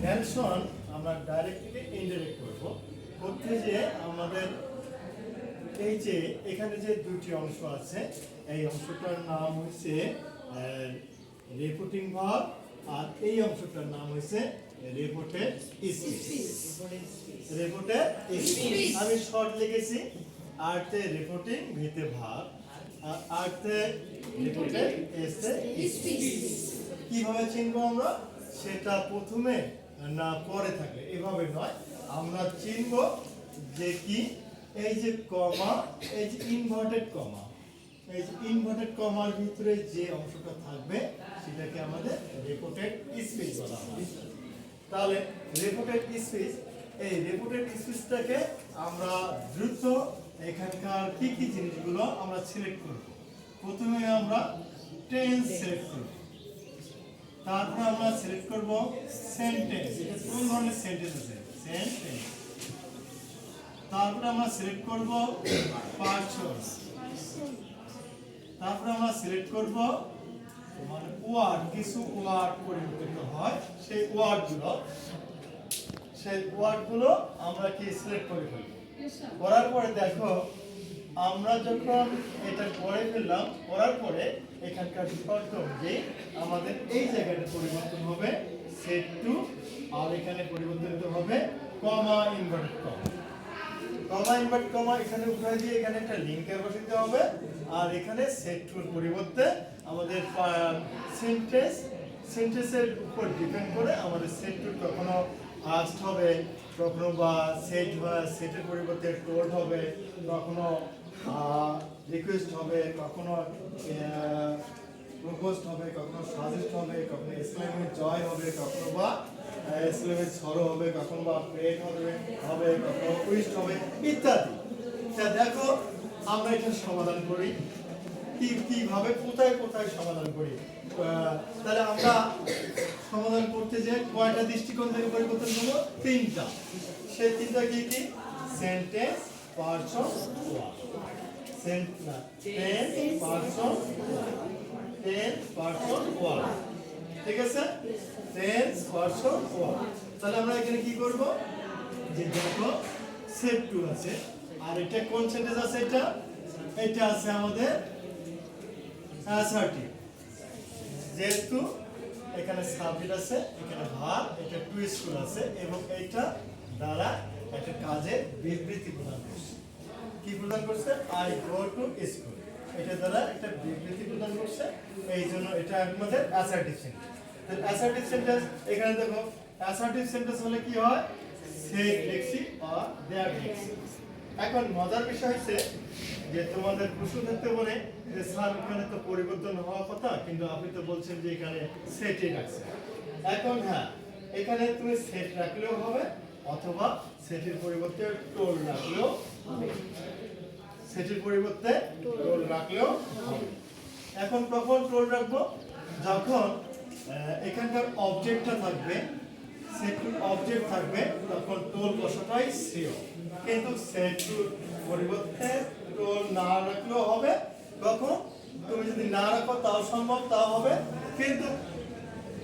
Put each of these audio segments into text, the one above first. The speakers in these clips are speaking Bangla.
ন্যারেশন আমরা ডাইরেক্টলি ইনডাইরেক্ট করব। করতে যে আমাদের এই যে এখানে যে দুটি অংশ আছে, এই অংশটার নাম হচ্ছে রিপোর্টিং ভার্ব, আর এই অংশটার নাম হচ্ছে রিপোর্টেড স্পিচ। রিপোর্টেড স্পিচ আমি শর্ট লিখেছি, আরতে রিপোর্টিং, ভিতে ভার্ব, আর আরতে রিপোর্টেড এসে স্পিচ। কিভাবে চিনবো আমরা সেটা প্রথমে না পরে থাকলে, এভাবে নয়, আমরা চিনবো যে কি এই যে কমা, এই যে ইনভার্টেড কমা, এই যে ইনভার্টেড কমার ভিতরে যে অংশটা থাকবে সেটাকে আমাদের রিপোর্টেড স্পিচ বলা হয়। তাহলে রিপোর্টেড স্পিচ, এই রিপোর্টেড স্পিচটাকে আমরা দ্রুত এখানকার কি কি জিনিসগুলো আমরা সিলেক্ট করব। প্রথমে আমরা টেন্স সিলেক্ট করব, তারপর আমরা সিলেক্ট করব সেন্টেন্স, এটা কোন ধরনের সেন্টেন্স আছে, সেন্টেন্স। তারপর আমরা সিলেক্ট করব পার্সন, তারপর আমরা সিলেক্ট করব মানে ওয়ার্ড, কিছু ওয়ার্ড পরিবর্তিত হয় সেই ওয়ার্ডগুলো আমরা কি সিলেক্ট করে ফেলব। করার পরে দেখো আমরা যখন এটা করে ফেললাম, করার পরে এখানকার শর্ত অনুযায়ী আমাদের এই জায়গাটা পরিবর্তন হবে সেট টু, আর এখানে পরিবর্তিত হবে কমা ইনভার্টেড কমা। কমা ইনভার্ট কমা এখানে উঠাই দিয়ে এখানে একটা লিঙ্কের বসাতে হবে, আর এখানে সেট টুর পরিবর্তে আমাদের সেন্টেন্সের উপর ডিপেন্ড করে আমাদের সেট টু কখনো ফার্স্ট হবে, কখনো বা সেটের পরিবর্তে টোল্ড হবে, কখনো রিকোয়েস্ট হবে, কখনো প্রপোজড হবে, কখনো সাজেস্ট হবে, কখনো ইসলামের জয় হবে, কখনো বা ইসলামের সরো হবে, কখনো বা প্রেড হবে, কখনো উইস্ট হবে ইত্যাদি। তা দেখো আমরা এটা সমাধান করি কিভাবে, কোথায় কোথায় সমাধান করি। তাহলে আমরা সমাধান করতে যে কয়টা দৃষ্টিকোণ থেকে পরিবর্তন করবো, তিনটা। সেই তিনটা কি কি, sentence, person, word. Tense, person, word, ঠিক আছে, টেন্স, পারসন, ওয়ার্ড। তাহলে আমরা এখানে কি করব, যে দেখো সেট টু আছে, আর এটা কোন সেন্টেন্স আছে, এটা আছে আমাদের অ্যাসার্টিভ। যেহেতু এখানে সাবজেক্ট আছে, এখানে ভার্ব, এটা টু স্কুল আছে, এবং এইটা দ্বারা একটা কাজের বিবৃতি প্রদান করছে। কি প্রদান করছে, আই গো টু স্কুল, এটা দ্বারা একটা বিবৃতি প্রদান করছে, এই জন্য এটা আমাদের অ্যাসার্টিভ সেন্টেন্স। তাহলে অ্যাসার্টিভ সেন্টেন্স এখানে দেখো, অ্যাসার্টিভ সেন্টেন্স হলে কি হয়, সে লিখছি বা দেয়ার লিখছি। এখন মজার বিষয় হচ্ছে যে তোমাদের প্রশ্ন থাকতে পারে যে স্যার ওখানে তো পরিবর্তন হওয়ার কথা, কিন্তু আপনি তো বলছেন যে এখানে সেটই রাখছে। এখন হ্যাঁ, এখানে তুমি সেট রাখলেও হবে, অথবা সেটের পরিবর্তে টোল রাখলেও হবে, সেটের পরিবর্তে টোল রাখলেও হবে। এখন কখন টোল রাখবো, যখন এখানকার অবজেক্টটা থাকবে, সেটুর অবজেক্ট থাকবে, তখন টোল বসাটাই শ্রেয়। কিন্তু সেটুর পরিবর্তে টোল না রাখলেও হবে, কখন তুমি যদি না রাখো তাও সম্ভব, তাও হবে, কিন্তু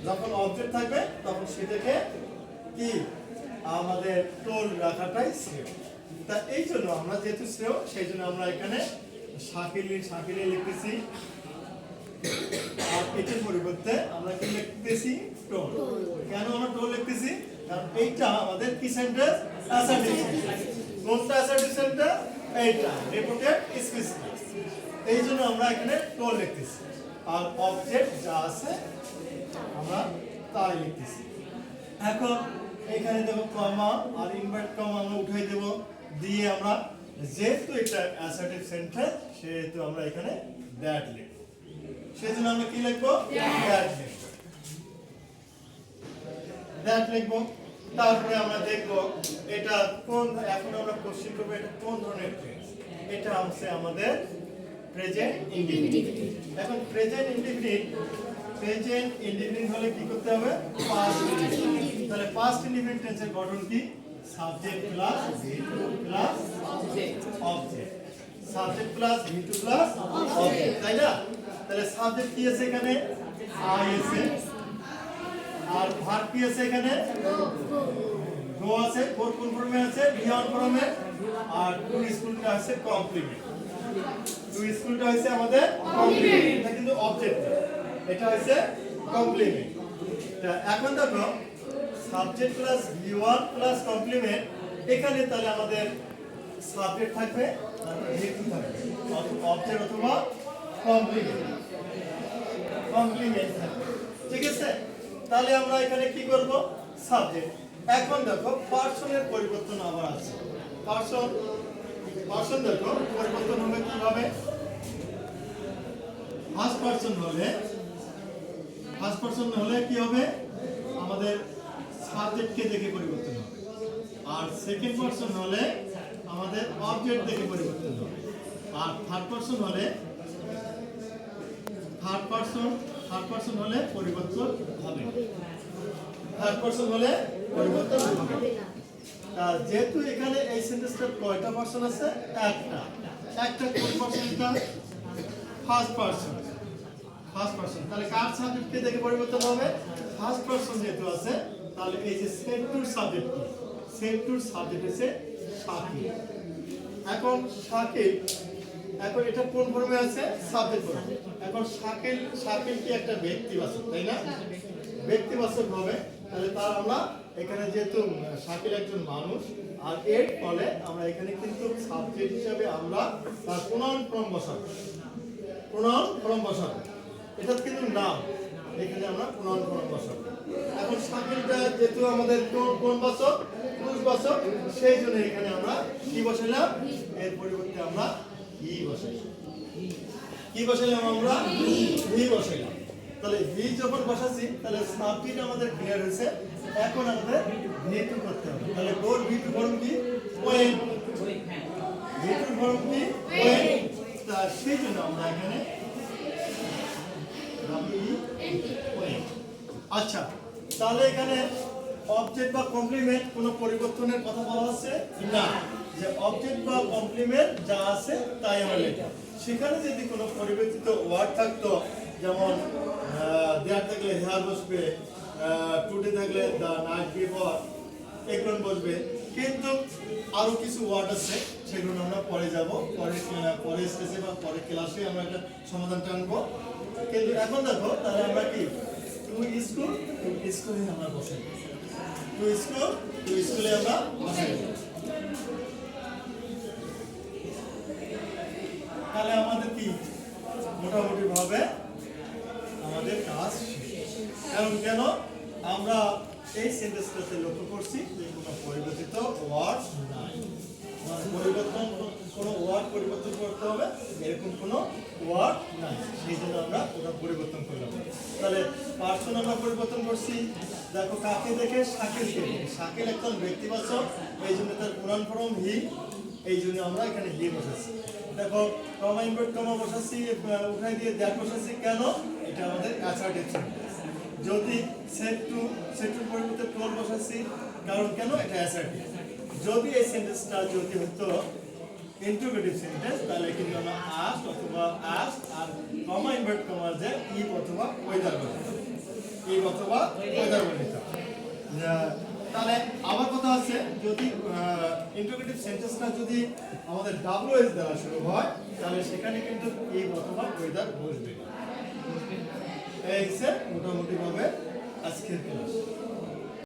যখন অবজেক্ট থাকবে তখন সেটাকে কি আমাদের টোল রাখাটাই শ্রেয়। তা এই জন্য আমরা যেহেতু শ্রেয়, সেই জন্য আমরা এখানে শাকিলে লিখতেছি, আর এটার পরিবর্তে আমরা কি লিখতেছি, টোল। কেন আমরা টোল লিখতেছি, কারণ এইটা আমাদের কি সেন্টেন্স, অ্যাসার্টিভ সেন্টেন্স। কোনটা অ্যাসার্টিভ সেন্টেন্স, এইটা রিপোর্টেড স্পিচ। এই জন্য আমরা এখানে টোল লিখতেছি, আর অবজেক্ট যা আছে আমরা তাই লিখতেছি। এখন এখানে দেখো কমা আর ইনভার্ট কমা আমরা উঠাই দেব, দিয়ে আমরা যেহেতু এটা অ্যাসার্টিভ সেন্টেন্স সেহেতু আমরা এখানে দ্যাট লিখব। সেজন্য আমরা কি লিখবো, দ্যাট লিখবো। তারপরে আমরা দেখব এটা কোন, এখন আমরা কোশ্চেন করব এটা কোন ধরনের টেন্স। এটা হচ্ছে আমাদের প্রেজেন্ট ইনডিফিনিট। এখন প্রেজেন্ট ইনডিফিনিট হলে কি করতে হবে, পাস্ট ইনডিফিনিট। তাহলে পাস্ট ইনডিফিনিট টেন্সের গঠন কি, subject plus V2 plus object, subject plus V2 plus object, তাই না? তাহলে সাবজেক্ট কি আছে এখানে, আই আছে, আর ভার্ব কি আছে এখানে গো আছে, কোন কোন ফর্মে আছে বিয়ন ফর্মে, আর টু স্কুলটা আছে কমপ্লিমেন্ট। টু স্কুলটা হইছে আমাদের কমপ্লিমেন্ট, এটা কিন্তু অবজেক্ট, এটা হইছে কমপ্লিমেন্ট। তা এখন দেখো subject plus V1 plus complement, এখানে তাহলে আমাদের সাবজেক্ট থাকবে আর V2 থাকবে, অবজেক্ট অথবা কমপ্লিমেন্ট, কমপ্লিমেন্ট থাকবে, ঠিক আছে। তাহলে আমরা এখানে কি করব সাবজেক্ট। এখন দেখো পার্সনের পরিবর্তন আবার আছে, পার্সন দেখো পরিবর্তন হবে কিভাবে। ফার্স্ট পার্সন হলে কি হবে আমাদের সাবজেক্টকে দেখে পরিবর্তন হবে, আর সেকেন্ড পার্সন হলে আমাদের অবজেক্ট দেখে পরিবর্তন হবে, আর থার্ড পার্সন হলে পরিবর্তন হবে, যেহেতু এখানে এই সেন্টেন্সটা কয়টা পার্সন আছে একটা কোন পার্সনটা ফার্স্ট পার্সন, তাহলে কার সাবজেক্টকে দেখে পরিবর্তন হবে ফার্স্ট পার্সন যেহেতু আছে, তাহলে এই যে সেট টুর সাবজেক্ট হচ্ছে শাকিল। এখন এটা কোন ফর্মে আছে সাবজেক্ট ফর্মে। এখন শাকিল কি একটা ব্যক্তিবাচক, তাই না, ব্যক্তিবাচক হবে, তাহলে তার আমরা এখানে যেহেতু শাকিল একজন মানুষ, আর এর ফলে আমরা এখানে কিন্তু সাবজেক্ট হিসাবে আমরা তার প্রোনাউন ফর্ম বসাবো, এটা কিন্তু নাম, এখানে আমরা প্রোনাউন ফর্ম বসাবো। এখন শাকিলটা যেহেতু আমাদের কোন বাচক পুরুষবাচক, সেই জন্য এখানে আমরা কি বসাইলাম, এর পরিবর্তে আমরা হি বসাইলাম, আমরা হি বসাইলাম। তাহলে হি যখন বসাচ্ছি তাহলে সাবজেক্ট আমাদের ক্লিয়ার হয়েছে, এখন আমাদের V2 করতে হবে। তাহলে কোর V2 ফর্ম কি ওয়েন, V2 ফর্ম কি ওয়েন, তা সেই জন্য আমরা এখানে ওয়েন। আচ্ছা, তাহলে এখানে অবজেক্ট বা কমপ্লিমেন্ট কোনো পরিবর্তনের কথা বলা আছে না, যে অবজেক্ট বা কমপ্লিমেন্ট যা আছে তাই আমরা লিখব। সেখানে যদি কোনো পরিবর্তিত ওয়ার্ড থাকতো, যেমন দেয়ার থাকলে হেয়ার বসবে, টুডে থাকলে দ্য নাইট বিফোর এগুলো বসবে, কিন্তু আরো কিছু ওয়ার্ড আছে সেগুলো আমরা পরে যাব, পরে স্টেজে বা পরে ক্লাসে আমরা একটা সমাধান টানবো। কিন্তু এখন দেখো তাহলে আমরা কি টু স্কুলে আমরা বসাই, টু স্কুলে আমরা বসাই, তাহলে আমাদের কি মোটামুটি ভাবে আমাদের কাজ শেষ। কেন আমরা এই সেন্টেন্সটাতে লক্ষ্য করছি যে কোনো পরিবর্তিত ওয়ার্ড নাই, কোনো ওয়ার্ড পরিবর্তন করতে হবে এরকম কোনো ওয়ার্ড নাই, সেই জন্য আমরা ওটা পরিবর্তন করলাম। তাহলে পার্সন আমরা পরিবর্তন করছি, দেখো কাকে দেখে শাকিল একজন ব্যক্তিবাচক, এই জন্য তার প্রোনাউন ফর্ম হি, এই জন্য আমরা এখানে হি বসাচ্ছি। দেখো কমা ইনভার্ট কমা বসাচ্ছি, উঠাই দিয়ে দ্যাট বসাচ্ছি, কেন এটা আমাদের অ্যাসার্টিভ সেন্টেন্স। যদি সেট টু পরিবর্তে টোল বসাচ্ছি, কারণ কেন এটা অ্যাসার্টিভ। যদি এই সেন্টেন্সটা যদি হতো ইন্টারোগেটিভ সেন্টেন্স, তাহলে কিন্তু আমরা আস্ক অথবা আস্ক আর কমা ইনভার্ট কমা যে ইফ অথবা ওয়েদার বলতাম, তাহলে আমার কথা আছে যদি ইন্টারোগেটিভ সেন্টেন্সটা যদি আমাদের WS দ্বারা শুরু হয়, তাহলে সেখানে কিন্তু ইফ অথবা ওয়েদার বসবে। এই হচ্ছে মোটামুটি ভাবে আজকের ক্লাস।